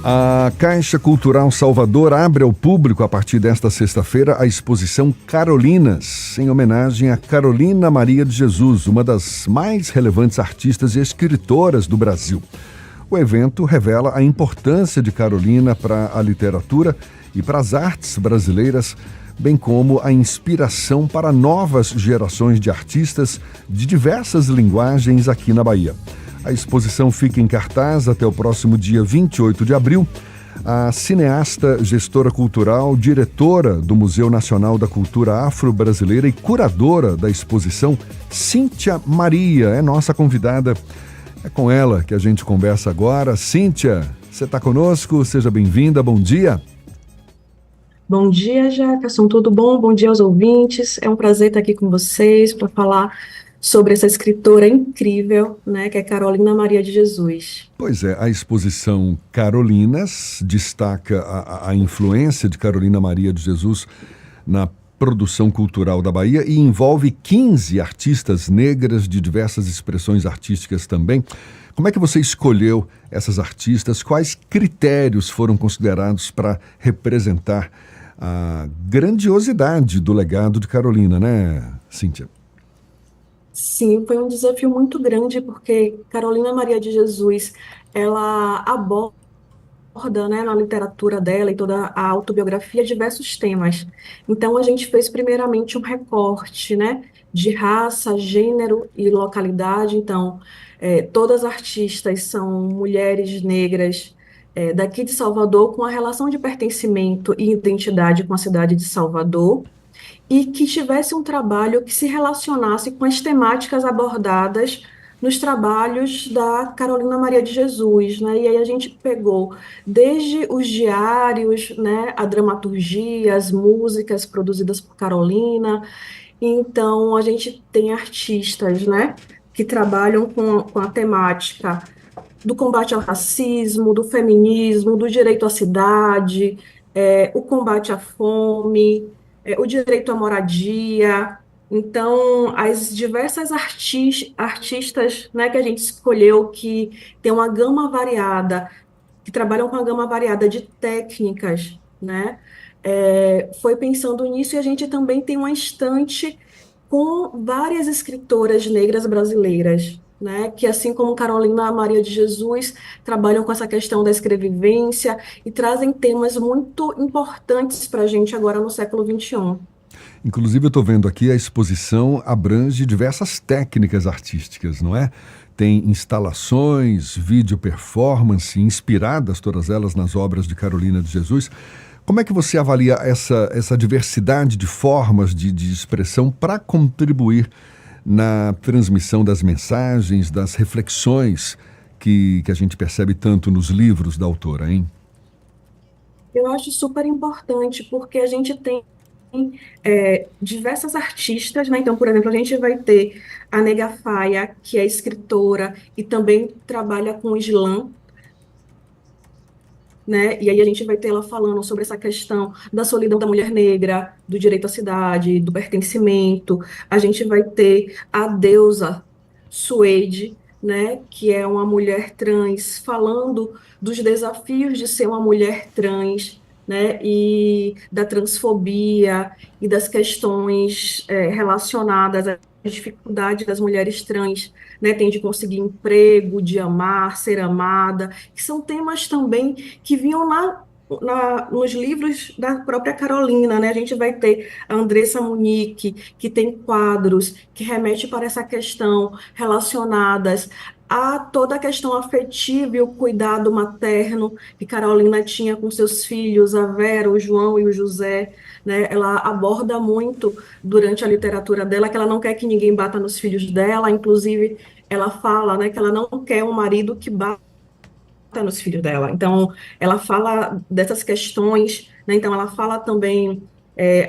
A Caixa Cultural Salvador abre ao público, a partir desta sexta-feira, a exposição Carolinas, em homenagem a Carolina Maria de Jesus, uma das mais relevantes artistas e escritoras do Brasil. O evento revela a importância de Carolina para a literatura e para as artes brasileiras, bem como a inspiração para novas gerações de artistas de diversas linguagens aqui na Bahia. A exposição fica em cartaz até o próximo dia 28 de abril. A cineasta, gestora cultural, diretora do Museu Nacional da Cultura Afro-Brasileira e curadora da exposição, Cíntia Maria, é nossa convidada. É com ela que a gente conversa agora. Cíntia, você está conosco? Seja bem-vinda, bom dia. Bom dia, Jefferson, tudo bom? Bom dia aos ouvintes. É um prazer estar aqui com vocês para falar sobre essa escritora incrível, né, que é Carolina Maria de Jesus. Pois é, a exposição Carolinas destaca a influência de Carolina Maria de Jesus na produção cultural da Bahia e envolve 15 artistas negras de diversas expressões artísticas também. Como é que você escolheu essas artistas? Quais critérios foram considerados para representar a grandiosidade do legado de Carolina, né, Cíntia? Sim, foi um desafio muito grande, porque Carolina Maria de Jesus, ela aborda, né, na literatura dela e toda a autobiografia diversos temas. Então, a gente fez primeiramente um recorte, né, de raça, gênero e localidade. Então, todas as artistas são mulheres negras, daqui de Salvador, com a relação de pertencimento e identidade com a cidade de Salvador, e que tivesse um trabalho que se relacionasse com as temáticas abordadas nos trabalhos da Carolina Maria de Jesus, né? E aí a gente pegou desde os diários, né, a dramaturgia, as músicas produzidas por Carolina. Então a gente tem artistas, né, que trabalham com a temática do combate ao racismo, do feminismo, do direito à cidade, o combate à fome, o direito à moradia. Então, as diversas artistas, né, que a gente escolheu, que tem uma gama variada, que trabalham com a gama variada de técnicas, né, foi pensando nisso, e a gente também tem uma estante com várias escritoras negras brasileiras, né, que assim como Carolina Maria de Jesus, trabalham com essa questão da escrevivência e trazem temas muito importantes para a gente agora no século XXI. Inclusive, eu estou vendo aqui, a exposição abrange diversas técnicas artísticas, não é? Tem instalações, vídeo performance, inspiradas todas elas nas obras de Carolina de Jesus. Como é que você avalia essa diversidade de formas de expressão para contribuir na transmissão das mensagens, das reflexões que a gente percebe tanto nos livros da autora, hein? Eu acho super importante, porque a gente tem diversas artistas, né? Então, por exemplo, a gente vai ter a Nega Faia, que é escritora e também trabalha com o Islã, né? E aí a gente vai ter ela falando sobre essa questão da solidão da mulher negra, do direito à cidade, do pertencimento. A gente vai ter a deusa Suede, né? Que é uma mulher trans, falando dos desafios de ser uma mulher trans, né? E da transfobia e das questões relacionadas à dificuldade das mulheres trans, né? Tem de conseguir emprego, de amar, ser amada, que são temas também que vinham nos livros da própria Carolina, né? A gente vai ter a Andressa Munique, que tem quadros que remete para essa questão relacionadas a toda a questão afetiva e o cuidado materno que Carolina tinha com seus filhos, a Vera, o João e o José, né? Ela aborda muito durante a literatura dela que ela não quer que ninguém bata nos filhos dela, inclusive ela fala, né, que ela não quer um marido que bata nos filhos dela. Então, ela fala dessas questões, né? Então, ela fala também.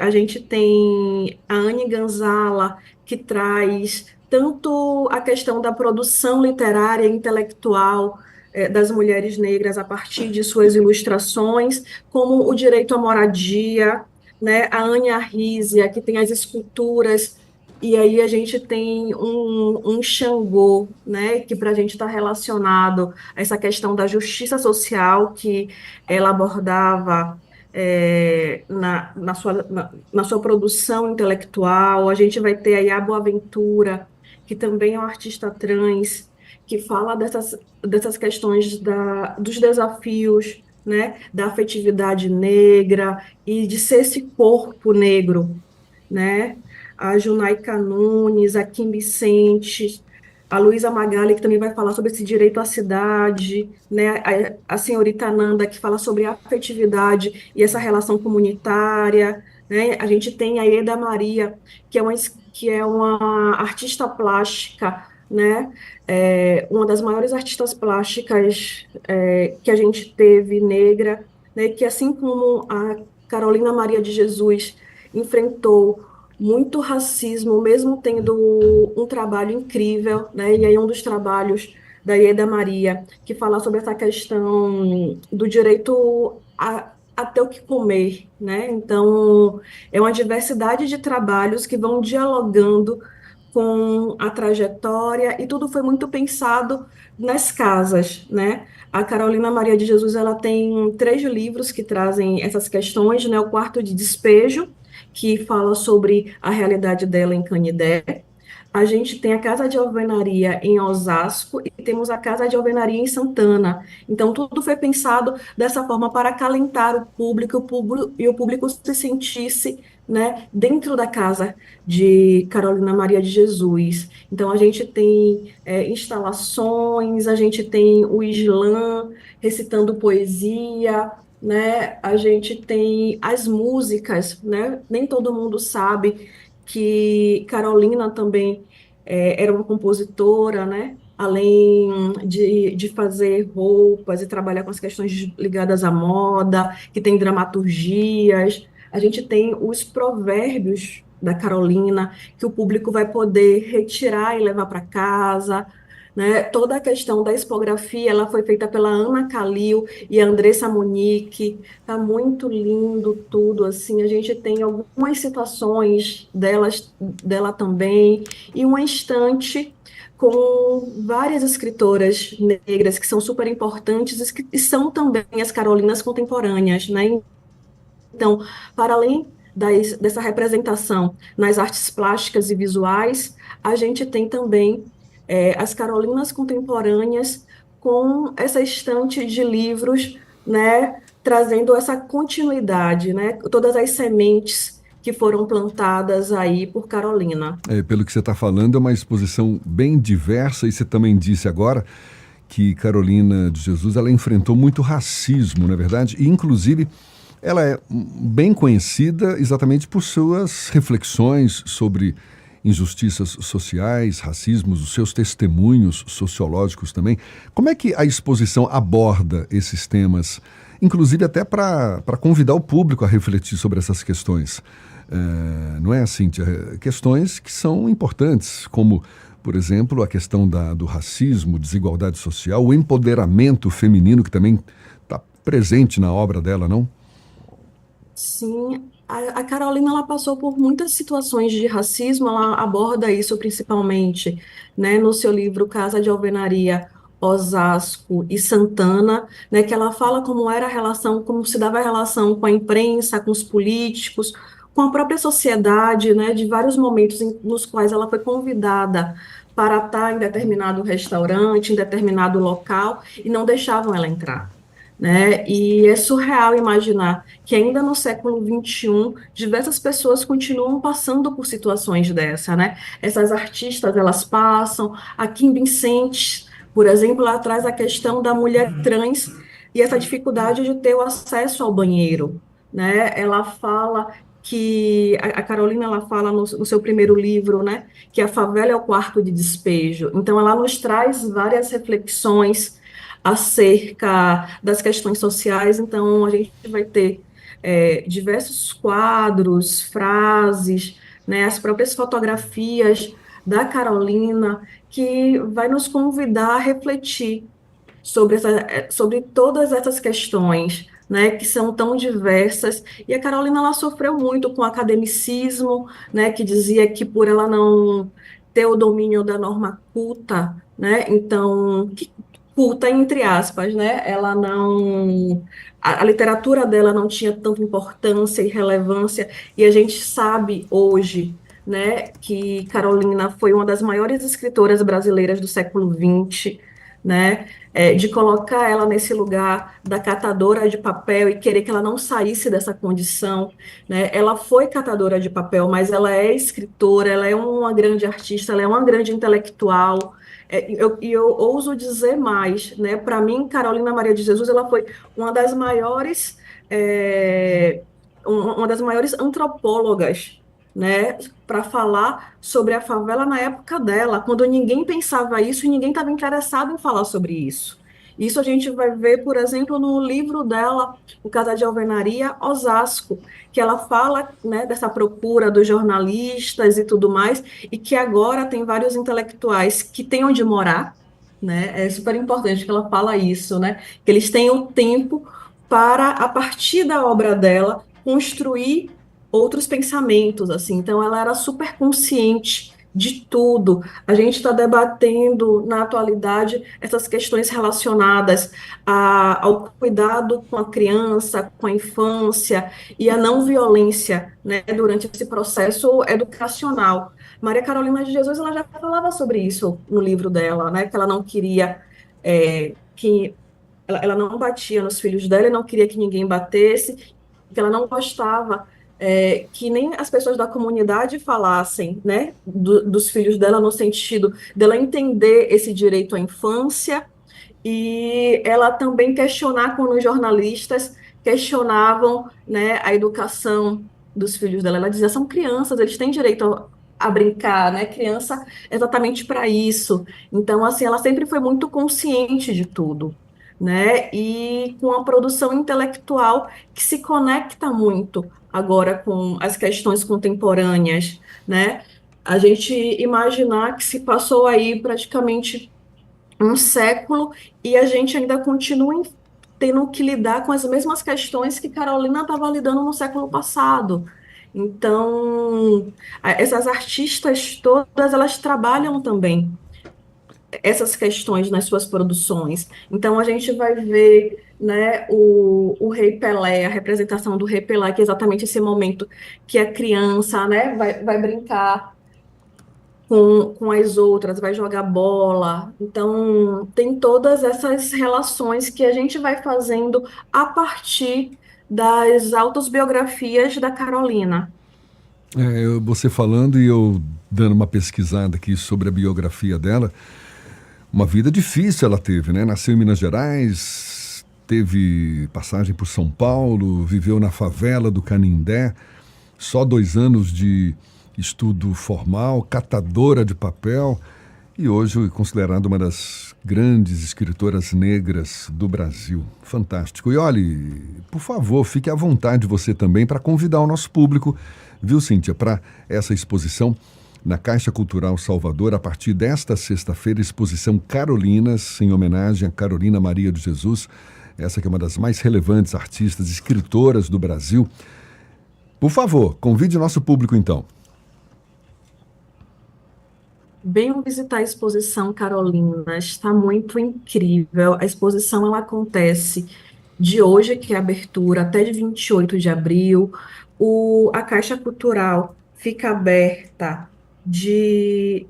A gente tem a Anne Ganzala, que traz tanto a questão da produção literária e intelectual das mulheres negras a partir de suas ilustrações, como o direito à moradia, né? A Anne Arrizia, que tem as esculturas E aí a gente tem um Xangô, né, que para a gente está relacionado a essa questão da justiça social que ela abordava na sua produção intelectual. A gente vai ter aí a Boaventura, que também é um artista trans, que fala dessas questões dos desafios, né, da afetividade negra e de ser esse corpo negro, né? A Junaíca Nunes, a Kim Vicente, a Luísa Magali, que também vai falar sobre esse direito à cidade, né? A senhorita Nanda, que fala sobre a afetividade e essa relação comunitária, né? A gente tem a Eda Maria, que é uma artista plástica, né? Uma das maiores artistas plásticas que a gente teve, negra, né? Que assim como a Carolina Maria de Jesus enfrentou muito racismo, mesmo tendo um trabalho incrível, né? E aí um dos trabalhos da Ieda Maria, que fala sobre essa questão do direito a ter o que comer, né? Então, é uma diversidade de trabalhos que vão dialogando com a trajetória e tudo foi muito pensado nas casas, né? A Carolina Maria de Jesus, ela tem 3 livros que trazem essas questões, né? O Quarto de Despejo, que fala sobre a realidade dela em Canidé. A gente tem a Casa de Alvenaria em Osasco e temos a Casa de Alvenaria em Santana. Então, tudo foi pensado dessa forma para acalentar o público se sentisse, né, dentro da casa de Carolina Maria de Jesus. Então, a gente tem instalações, a gente tem o Islã recitando poesia, né? A gente tem as músicas, né? Nem todo mundo sabe que Carolina também era uma compositora, né? Além de fazer roupas e trabalhar com as questões ligadas à moda, que tem dramaturgias. A gente tem os provérbios da Carolina, que o público vai poder retirar e levar para casa, né? Toda a questão da expografia, ela foi feita pela Ana Calil e a Andressa Monique. Tá muito lindo tudo, assim. A gente tem algumas citações dela também e uma estante com várias escritoras negras que são super importantes e são também as Carolinas contemporâneas, né? Então, para além dessa representação nas artes plásticas e visuais, a gente tem também as Carolinas contemporâneas com essa estante de livros, né, trazendo essa continuidade, né, todas as sementes que foram plantadas aí por Carolina. Pelo que você está falando, é uma exposição bem diversa e você também disse agora que Carolina de Jesus ela enfrentou muito racismo, não é verdade? E, inclusive, ela é bem conhecida exatamente por suas reflexões sobre injustiças sociais, racismos, os seus testemunhos sociológicos também. Como é que a exposição aborda esses temas, inclusive até para convidar o público a refletir sobre essas questões? Não é assim, Tia? Questões que são importantes, como, por exemplo, a questão do racismo, desigualdade social, o empoderamento feminino, que também está presente na obra dela, não? Sim, a Carolina ela passou por muitas situações de racismo, ela aborda isso principalmente, né, no seu livro Casa de Alvenaria, Osasco e Santana, né, que ela fala como era a relação, como se dava a relação com a imprensa, com os políticos, com a própria sociedade, né, de vários momentos nos quais ela foi convidada para estar em determinado restaurante, em determinado local, e não deixavam ela entrar, né? E é surreal imaginar que ainda no século XXI, diversas pessoas continuam passando por situações dessa, né? Essas artistas, elas passam, a Kim Vicente, por exemplo, ela traz a questão da mulher trans e essa dificuldade de ter o acesso ao banheiro, né? Ela fala que a Carolina ela fala no seu primeiro livro, né, que a favela é o quarto de despejo. Então ela nos traz várias reflexões acerca das questões sociais. Então, a gente vai ter diversos quadros, frases, né, as próprias fotografias da Carolina, que vai nos convidar a refletir sobre todas essas questões, né, que são tão diversas. E a Carolina, ela sofreu muito com o academicismo, né, que dizia que por ela não ter o domínio da norma culta, né, então, culta entre aspas, né, ela não, a literatura dela não tinha tanta importância e relevância, e a gente sabe hoje, né, que Carolina foi uma das maiores escritoras brasileiras do século XX, né, de colocar ela nesse lugar da catadora de papel e querer que ela não saísse dessa condição, né? Ela foi catadora de papel, mas ela é escritora, ela é uma grande artista, ela é uma grande intelectual. E eu ouso dizer mais, né? Para mim, Carolina Maria de Jesus, ela foi uma das maiores, é, uma das maiores antropólogas, né, para falar sobre a favela na época dela, quando ninguém pensava isso e ninguém estava interessado em falar sobre isso. Isso a gente vai ver, por exemplo, no livro dela, O Casa de Alvenaria, Osasco, que ela fala, né, dessa procura dos jornalistas e tudo mais, e que agora tem vários intelectuais que têm onde morar, né? É super importante que ela fala isso, né? Que eles tenham tempo para, a partir da obra dela, construir outros pensamentos, assim. Então, ela era super consciente de tudo. A gente está debatendo na atualidade essas questões relacionadas ao cuidado com a criança, com a infância e a não violência, né, durante esse processo educacional. Maria Carolina de Jesus, ela já falava sobre isso no livro dela, né, que ela não queria que ela não batia nos filhos dela e não queria que ninguém batesse, que ela não gostava que nem as pessoas da comunidade falassem, né, dos filhos dela no sentido dela entender esse direito à infância e ela também questionar quando os jornalistas questionavam, né, a educação dos filhos dela. Ela dizia, são crianças, eles têm direito a brincar, né? Criança é exatamente para isso. Então, assim, ela sempre foi muito consciente de tudo, né? E com a produção intelectual que se conecta muito agora com as questões contemporâneas, né? A gente imaginar que se passou aí praticamente um século e a gente ainda continua tendo que lidar com as mesmas questões que Carolina estava lidando no século passado. Então, essas artistas todas, elas trabalham também essas questões nas suas produções. Então, a gente vai ver, né, o Rei Pelé, a representação do Rei Pelé, que é exatamente esse momento que a criança, né, vai brincar com as outras, vai jogar bola. Então, tem todas essas relações que a gente vai fazendo a partir das autobiografias da Carolina. Você falando e eu dando uma pesquisada aqui sobre a biografia dela, uma vida difícil ela teve, né? Nasceu em Minas Gerais, teve passagem por São Paulo, viveu na favela do Canindé, só 2 anos de estudo formal, catadora de papel e hoje considerada uma das grandes escritoras negras do Brasil. Fantástico. E olhe, por favor, fique à vontade você também para convidar o nosso público, viu, Cíntia, para essa exposição na Caixa Cultural Salvador, a partir desta sexta-feira, exposição Carolinas, em homenagem a Carolina Maria de Jesus, essa que é uma das mais relevantes artistas, escritoras do Brasil. Por favor, convide o nosso público então. Venham visitar a exposição Carolina, está muito incrível. A exposição ela acontece de hoje, que é a abertura, até de 28 de abril. A Caixa Cultural fica aberta de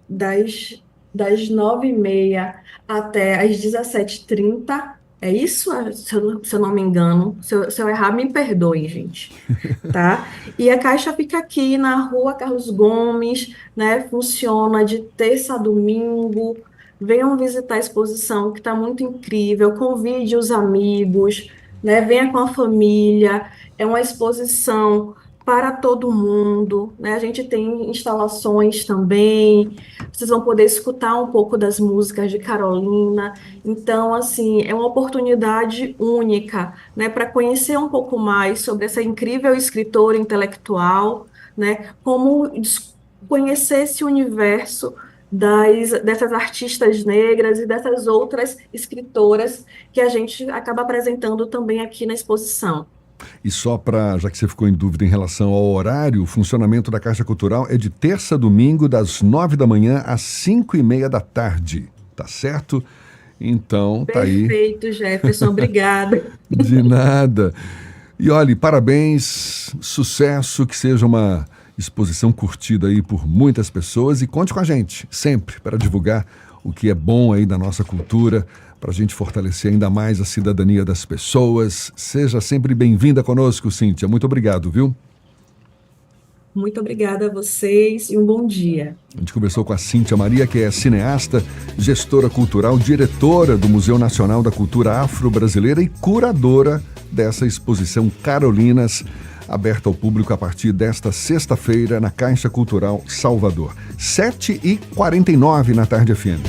das, das 9h30 até às 17h30. É isso? Se eu não me engano. Se eu errar, me perdoem, gente. Tá? E a Caixa fica aqui na Rua Carlos Gomes, né? Funciona de terça a domingo. Venham visitar a exposição, que está muito incrível. Convide os amigos, né? Venha com a família. É uma exposição para todo mundo, né? A gente tem instalações também. Vocês vão poder escutar um pouco das músicas de Carolina. Então, assim, é uma oportunidade única, né, para conhecer um pouco mais sobre essa incrível escritora intelectual, né, como conhecer esse universo, dessas artistas negras e dessas outras escritoras que a gente acaba apresentando também aqui na exposição. E só para, já que você ficou em dúvida em relação ao horário, o funcionamento da Caixa Cultural é de terça a domingo, das 9 da manhã às 5:30 da tarde. Tá certo? Então, tá aí. Perfeito, Jefferson, obrigada. De nada. E olhe, parabéns, sucesso, que seja uma exposição curtida aí por muitas pessoas e conte com a gente, sempre, para divulgar o que é bom aí da nossa cultura, para a gente fortalecer ainda mais a cidadania das pessoas. Seja sempre bem-vinda conosco, Cíntia. Muito obrigado, viu? Muito obrigada a vocês e um bom dia. A gente conversou com a Cíntia Maria, que é cineasta, gestora cultural, diretora do Museu Nacional da Cultura Afro-Brasileira e curadora dessa exposição Carolinas, aberta ao público a partir desta sexta-feira na Caixa Cultural Salvador. 7h49 na Tarde FM.